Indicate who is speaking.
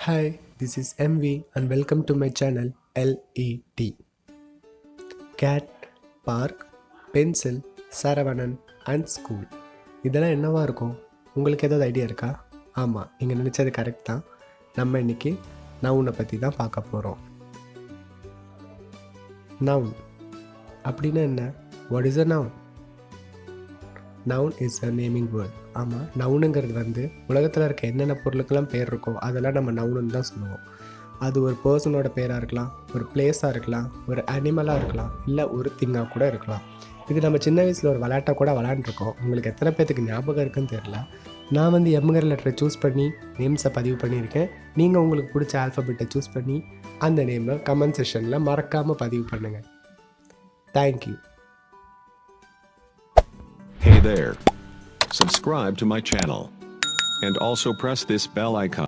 Speaker 1: Hi, this is MV and welcome to my channel LET. Cat, Park, Pencil, Saravanan and School. இதெல்லாம் என்னவா இருக்கும்? உங்களுக்கு ஏதாவது idea இருக்கா? ஆமாம், நீங்கள் நினச்சது கரெக்ட் தான். நம்ம இன்றைக்கி நவுனை பற்றி தான் பார்க்க போகிறோம். நவுன் அப்படின்னா என்ன? What is a noun? Noun is a naming word. ஆமாம், நவுனுங்கிறது உலகத்தில் இருக்க என்னென்ன பொருளுக்கெல்லாம் பேர் இருக்கோ அதெல்லாம் நம்ம நவுனுன்னு தான் சொல்லுவோம். அது ஒரு பர்சனோட பேராக இருக்கலாம், ஒரு பிளேஸாக இருக்கலாம், ஒரு அனிமலாக இருக்கலாம், இல்லை ஒரு திங்காக கூட இருக்கலாம். இது நம்ம சின்ன வயசில் ஒரு விளையாட்டை கூட விளையாண்டுருக்கோம். உங்களுக்கு எத்தனை பேர்த்துக்கு ஞாபகம் இருக்குன்னு தெரில. நான் எம்ங்கிற லெட்டரை சூஸ் பண்ணி நேம்ஸை பதிவு பண்ணியிருக்கேன். நீங்கள் உங்களுக்கு பிடிச்ச ஆல்ஃபபெட்டை சூஸ் பண்ணி அந்த நேமை கமெண்ட் செக்ஷனில் மறக்காமல் பதிவு பண்ணுங்கள். Thank you.
Speaker 2: Hey there. Subscribe to my channel. And also press this bell icon.